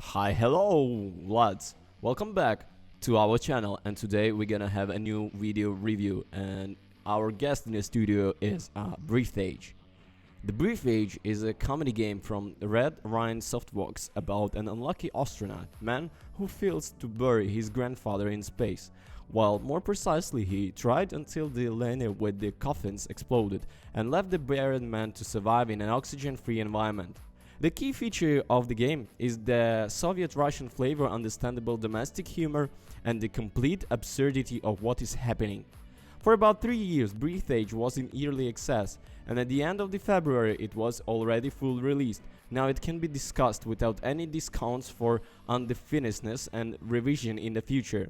Hi, hello, lads. Welcome back to our channel, and today we're gonna have a new video review. And our guest in the studio is Breathedge. The Breathedge is a comedy game from Red Rhine Softworks about an unlucky astronaut man who fails to bury his grandfather in space. While more precisely, he tried until the liner with the coffins exploded and left the buried man to survive in an oxygen-free environment. The key feature of the game is the Soviet-Russian flavor, understandable domestic humor, and the complete absurdity of what is happening. For about 3 years, Breathedge was in early access, and at the end of the February it was already full released. Now it can be discussed without any discounts for undefinedness and revision in the future.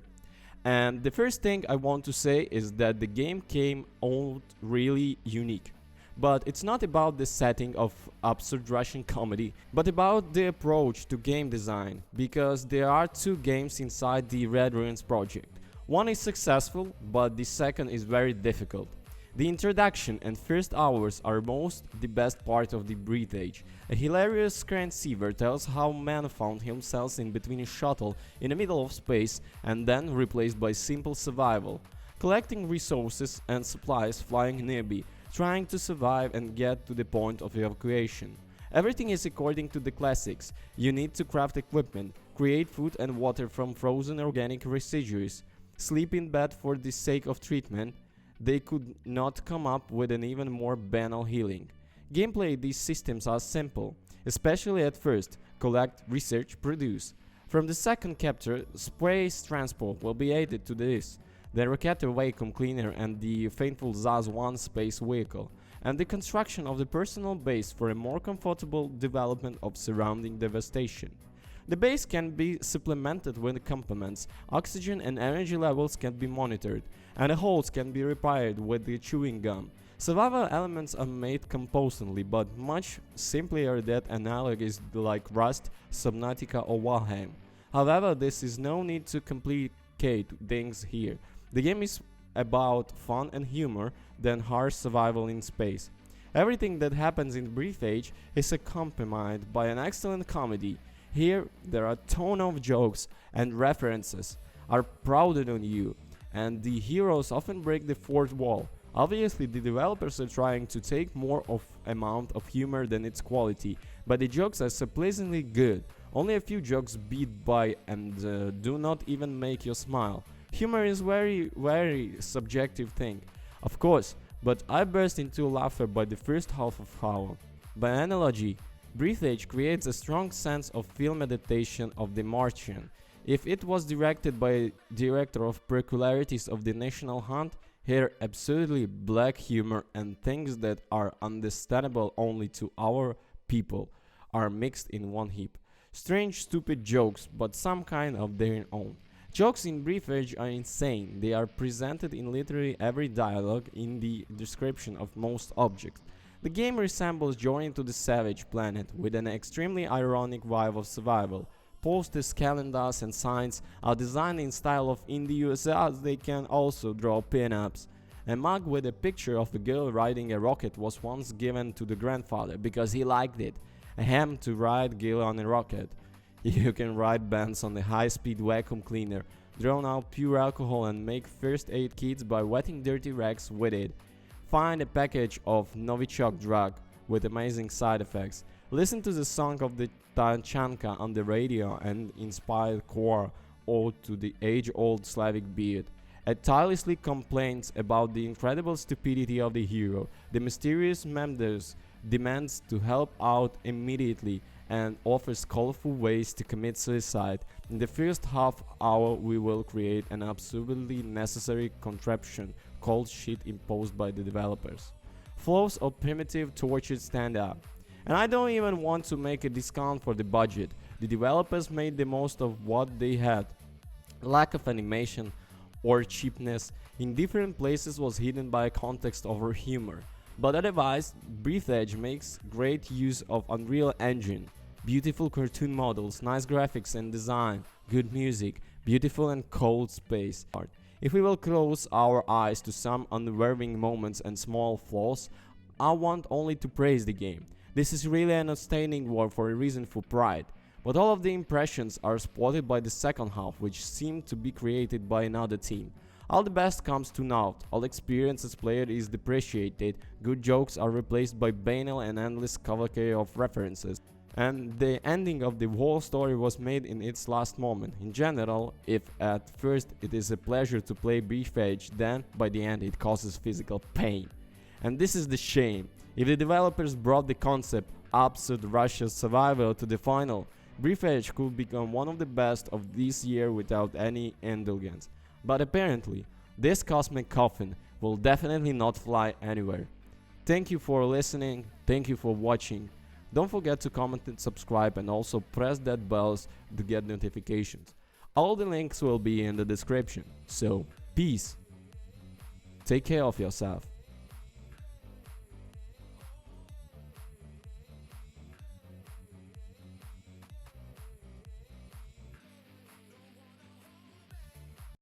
And the first thing I want to say is that the game came out really unique. But it's not about the setting of absurd Russian comedy, but about the approach to game design, because there are two games inside the Red Ruins project. One is successful, but the second is very difficult. The introduction and first hours are most the best part of the Breathedge. A hilarious screensaver tells how man found himself in between a shuttle in the middle of space and then replaced by simple survival, collecting resources and supplies flying nearby, trying to survive and get to the point of evacuation. Everything is according to the classics. You need to craft equipment, create food and water from frozen organic residues, sleep in bed for the sake of treatment. They could not come up with an even more banal healing. Gameplay: these systems are simple, especially at first: collect, research, produce. From the second chapter, space transport will be added to this. The Rocket vacuum cleaner and the faithful ZAZ-1 space vehicle, and the construction of the personal base for a more comfortable development of surrounding devastation. The base can be supplemented with components, oxygen and energy levels can be monitored, and the holes can be repaired with the chewing gum. Survival elements are made compositely, but much simpler than analogies like Rust, Subnautica or Valheim. However, this is no need to complicate things here. The game is about fun and humor than harsh survival in space. Everything that happens in Breathedge is accompanied by an excellent comedy. Here there are a ton of jokes and references are prouded on you, and the heroes often break the fourth wall. Obviously the developers are trying to take more of amount of humor than its quality, but the jokes are surprisingly good. Only a few jokes beat by and do not even make you smile. Humor is very subjective thing, of course, but I burst into laughter by the first half of hour. By analogy, Breathedge creates a strong sense of film adaptation of The Martian. If it was directed by director of Peculiarities of the National Hunt, here absurdly black humor and things that are understandable only to our people are mixed in one heap. Strange, stupid jokes, but some kind of their own. Jokes in Breathedge are insane. They are presented in literally every dialogue, in the description of most objects. The game resembles Journey to the Savage Planet with an extremely ironic vibe of survival. Posters, calendars and signs are designed in style of in the USA. They can also draw pin-ups. A mug with a picture of a girl riding a rocket was once given to the grandfather because he liked it. A ham to ride girl on a rocket. You can ride bands on the high-speed vacuum cleaner, drown out pure alcohol and make first aid kits by wetting dirty rags with it. Find a package of Novichok drug with amazing side effects. Listen to the song of the Tanchanka on the radio and inspired choir ode to the age-old Slavic beard. It tirelessly complains about the incredible stupidity of the hero. The mysterious Mendes demands to help out immediately and offers colorful ways to commit suicide. In the first half hour we will create an absolutely necessary contraption called shit imposed by the developers. Flows of primitive tortured stand out. And I don't even want to make a discount for the budget. The developers made the most of what they had. Lack of animation or cheapness in different places was hidden by a context over humor. But otherwise, Breathedge makes great use of Unreal Engine. Beautiful cartoon models, nice graphics and design, good music, beautiful and cold space art. If we will close our eyes to some unnerving moments and small flaws, I want only to praise the game. This is really an outstanding work for a reason for pride. But all of the impressions are spotted by the second half, which seemed to be created by another team. All the best comes to naught, all experience as player is depreciated, good jokes are replaced by banal and endless cavalcade of references, and the ending of the whole story was made in its last moment. In general, if at first it is a pleasure to play Breathedge, then by the end it causes physical pain. And this is the shame. If the developers brought the concept absurd Russia's survival to the final, Breathedge could become one of the best of this year without any indulgence. But apparently, this cosmic coffin will definitely not fly anywhere. Thank you for listening, thank you for watching. Don't forget to comment and subscribe, and also press that bell to get notifications. All the links will be in the description. So, peace. Take care of yourself.